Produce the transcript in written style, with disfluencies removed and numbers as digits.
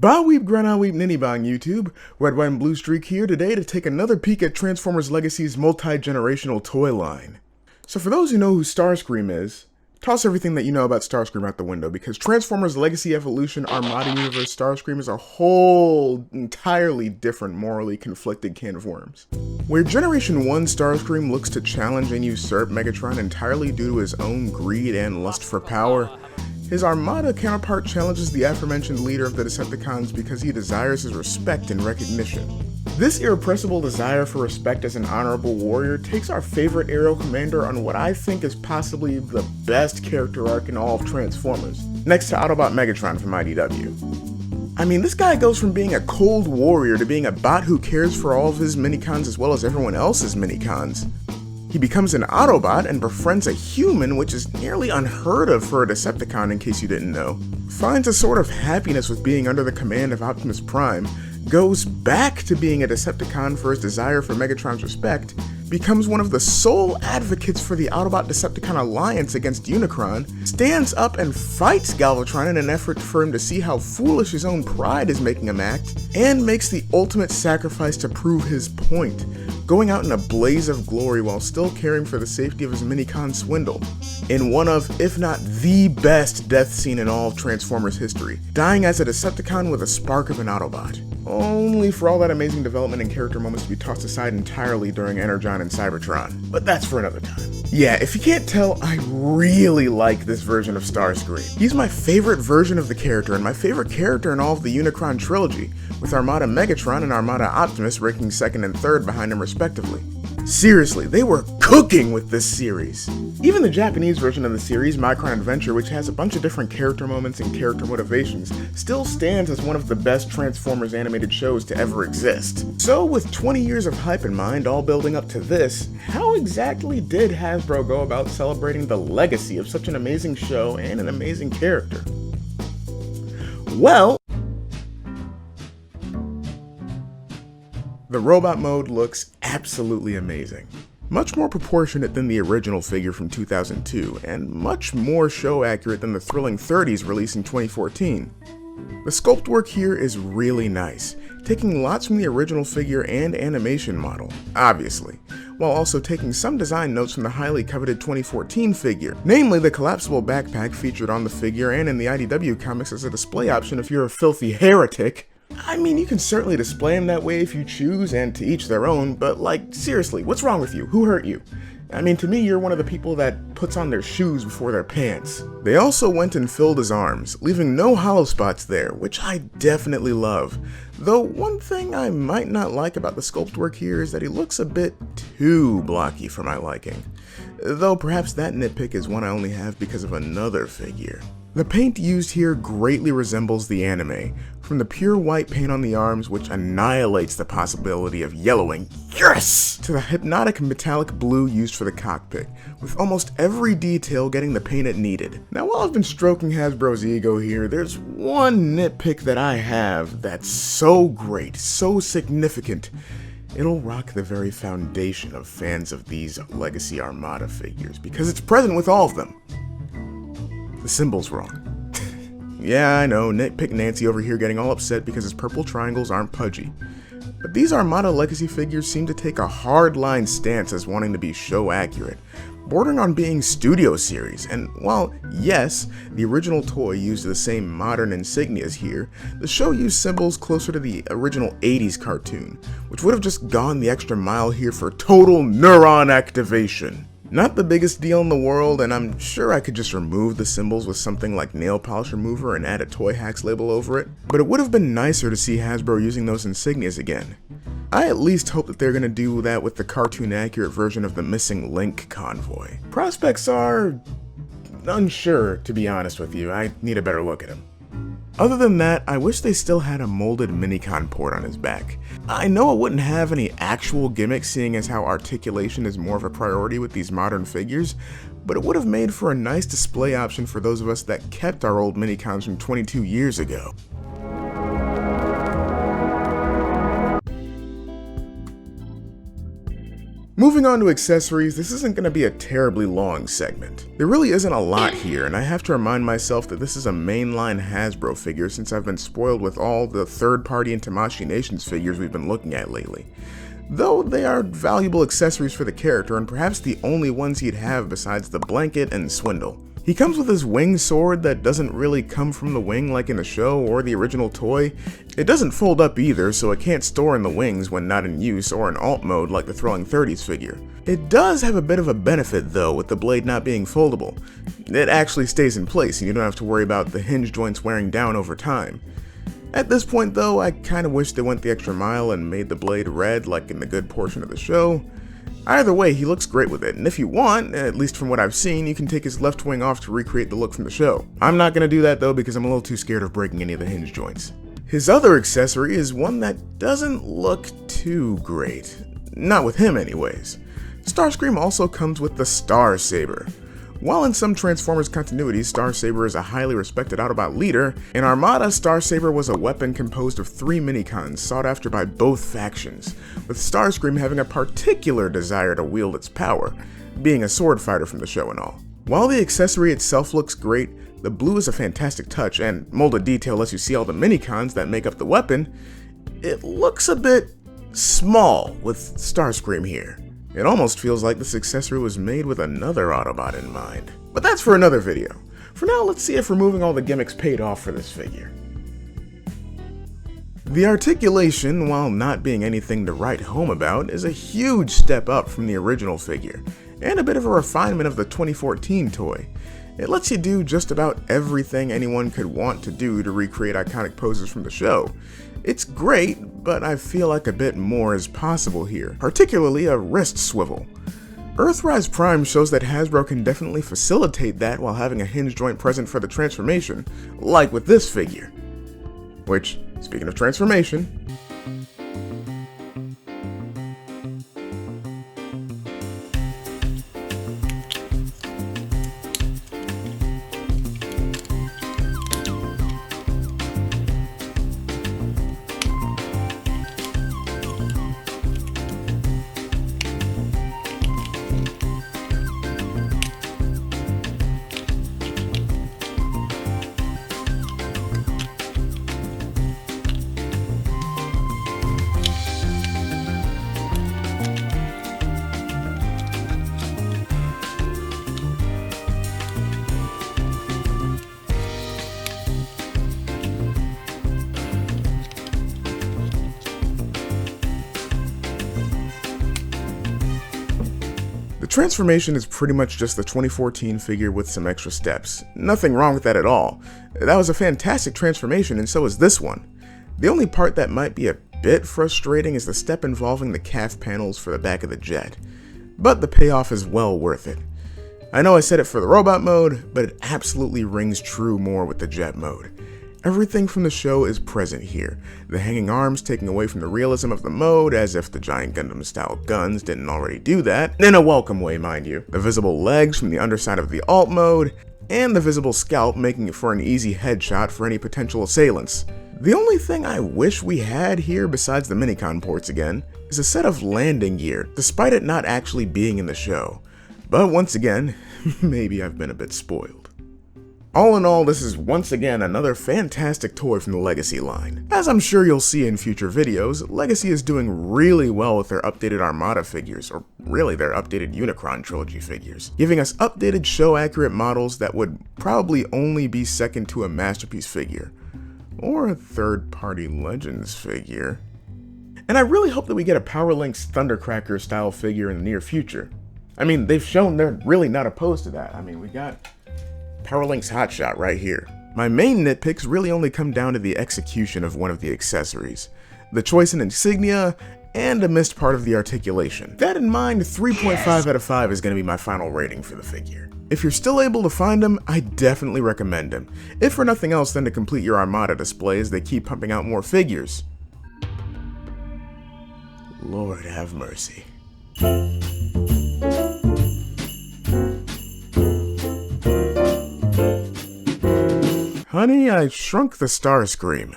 Ba weep grana weep ninny bang YouTube, RedWhiteandBluestreak here today to take another peek at Transformers Legacy's multi-generational toy line. So for those who know who Starscream is, toss everything that you know about Starscream out the window, because Transformers Legacy Evolution Armada Universe Starscream is a whole entirely different morally conflicted can of worms. Where Generation 1 Starscream looks to challenge and usurp Megatron entirely due to his own greed and lust for power, his Armada counterpart challenges the aforementioned leader of the Decepticons because he desires his respect and recognition. This irrepressible desire for respect as an honorable warrior takes our favorite aerial commander on what I think is possibly the best character arc in all of Transformers, next to Autobot Megatron from IDW. I mean, this guy goes from being a cold warrior to being a bot who cares for all of his minicons as well as everyone else's minicons. He becomes an Autobot and befriends a human, which is nearly unheard of for a Decepticon in case you didn't know. Finds a sort of happiness with being under the command of Optimus Prime, goes back to being a Decepticon for his desire for Megatron's respect, becomes one of the sole advocates for the Autobot Decepticon alliance against Unicron, stands up and fights Galvatron in an effort for him to see how foolish his own pride is making him act, and makes the ultimate sacrifice to prove his point, going out in a blaze of glory while still caring for the safety of his minicon Swindle, in one of, if not the best death scene in all of Transformers history, dying as a Decepticon with a spark of an Autobot. Only for all that amazing development and character moments to be tossed aside entirely during Energon and Cybertron. But that's for another time. Yeah, if you can't tell, I really like this version of Starscream. He's my favorite version of the character, and my favorite character in all of the Unicron trilogy, with Armada Megatron and Armada Optimus ranking second and third behind him respectively. Seriously, they were cooking with this series. Even the Japanese version of the series, Micron Adventure, which has a bunch of different character moments and character motivations, still stands as one of the best Transformers animated shows to ever exist. So with 20 years of hype in mind, all building up to this, how exactly did Hasbro go about celebrating the legacy of such an amazing show and an amazing character? Well, the robot mode looks absolutely amazing. Much more proportionate than the original figure from 2002, and much more show accurate than the thrilling 30s release in 2014. The sculpt work here is really nice, taking lots from the original figure and animation model, obviously, while also taking some design notes from the highly coveted 2014 figure, namely the collapsible backpack featured on the figure and in the IDW comics as a display option if you're a filthy heretic. I mean, you can certainly display them that way if you choose, and to each their own, but like, seriously, what's wrong with you? Who hurt you? I mean, to me, you're one of the people that puts on their shoes before their pants. They also went and filled his arms, leaving no hollow spots there, which I definitely love. Though one thing I might not like about the sculpt work here is that he looks a bit too blocky for my liking. Though perhaps that nitpick is one I only have because of another figure. The paint used here greatly resembles the anime, from the pure white paint on the arms, which annihilates the possibility of yellowing, yes, to the hypnotic metallic blue used for the cockpit, with almost every detail getting the paint it needed. Now while I've been stroking Hasbro's ego here, there's one nitpick that I have that's so great, so significant, it'll rock the very foundation of fans of these Legacy Armada figures, because it's present with all of them. The symbol's wrong. Yeah, I know, nitpick Nancy over here getting all upset because his purple triangles aren't pudgy. But these Armada Legacy figures seem to take a hard-line stance as wanting to be show accurate, bordering on being studio series, and while, yes, the original toy used the same modern insignias here, the show used symbols closer to the original 80s cartoon, which would have just gone the extra mile here for total neuron activation. Not the biggest deal in the world, and I'm sure I could just remove the symbols with something like nail polish remover and add a Toy Hacks label over it, but it would have been nicer to see Hasbro using those insignias again. I at least hope that they're going to do that with the cartoon-accurate version of the Missing Link convoy. Prospects are unsure, to be honest with you. I need a better look at him. Other than that, I wish they still had a molded minicon port on his back. I know it wouldn't have any actual gimmicks seeing as how articulation is more of a priority with these modern figures, but it would have made for a nice display option for those of us that kept our old minicons from 22 years ago. Moving on to accessories, this isn't going to be a terribly long segment. There really isn't a lot here, and I have to remind myself that this is a mainline Hasbro figure since I've been spoiled with all the third-party and Tamashii Nations figures we've been looking at lately. Though they are valuable accessories for the character, and perhaps the only ones he'd have besides the blanket and Swindle. He comes with his wing sword that doesn't really come from the wing like in the show or the original toy. It doesn't fold up either, so it can't store in the wings when not in use or in alt mode like the Thrilling 30s figure. It does have a bit of a benefit though, with the blade not being foldable. It actually stays in place and you don't have to worry about the hinge joints wearing down over time. At this point though, I kinda wish they went the extra mile and made the blade red like in the good portion of the show. Either way, he looks great with it, and if you want, at least from what I've seen, you can take his left wing off to recreate the look from the show. I'm not going to do that though because I'm a little too scared of breaking any of the hinge joints. His other accessory is one that doesn't look too great. Not with him anyways. Starscream also comes with the Star Saber. While in some Transformers continuities, Star Saber is a highly respected Autobot leader, in Armada, Star Saber was a weapon composed of 3 minicons sought after by both factions, with Starscream having a particular desire to wield its power, being a sword fighter from the show and all. While the accessory itself looks great, the blue is a fantastic touch, and molded detail lets you see all the minicons that make up the weapon. It looks a bit small with Starscream here. It almost feels like this accessory was made with another Autobot in mind. But that's for another video. For now, let's see if removing all the gimmicks paid off for this figure. The Articulation, while not being anything to write home about, is a huge step up from the original figure, and a bit of a refinement of the 2014 toy. It lets you do just about everything anyone could want to do to recreate iconic poses from the show. It's great, but I feel like a bit more is possible here, particularly a wrist swivel. Earthrise Prime shows that Hasbro can definitely facilitate that while having a hinge joint present for the transformation, like with this figure. Which, speaking of transformation, the transformation is pretty much just the 2014 figure with some extra steps. Nothing wrong with that at all. That was a fantastic transformation, and so is this one. The only part that might be a bit frustrating is the step involving the calf panels for the back of the jet. But the payoff is well worth it. I know I said it for the robot mode, but it absolutely rings true more with the jet mode. Everything from the show is present here, the hanging arms taking away from the realism of the mode, as if the giant Gundam-style guns didn't already do that, in a welcome way mind you, the visible legs from the underside of the alt mode, and the visible scalp making it for an easy headshot for any potential assailants. The only thing I wish we had here besides the minicon ports again, is a set of landing gear, despite it not actually being in the show. But once again, maybe I've been a bit spoiled. All in all, this is once again another fantastic toy from the Legacy line. As I'm sure you'll see in future videos, Legacy is doing really well with their updated Armada figures, or really their updated Unicron trilogy figures, giving us updated show-accurate models that would probably only be second to a Masterpiece figure, or a third-party Legends figure. And I really hope that we get a Power Links Thundercracker style figure in the near future. I mean, they've shown they're really not opposed to that. I mean, we got Power Links Hotshot right here. My main nitpicks really only come down to the execution of one of the accessories, the choice in insignia, and a missed part of the articulation. That in mind, 3.5 out of 5 is going to be my final rating for the figure. If you're still able to find him, I definitely recommend him, if for nothing else than to complete your Armada display as they keep pumping out more figures. Lord have mercy. Honey, I shrunk the Starscream.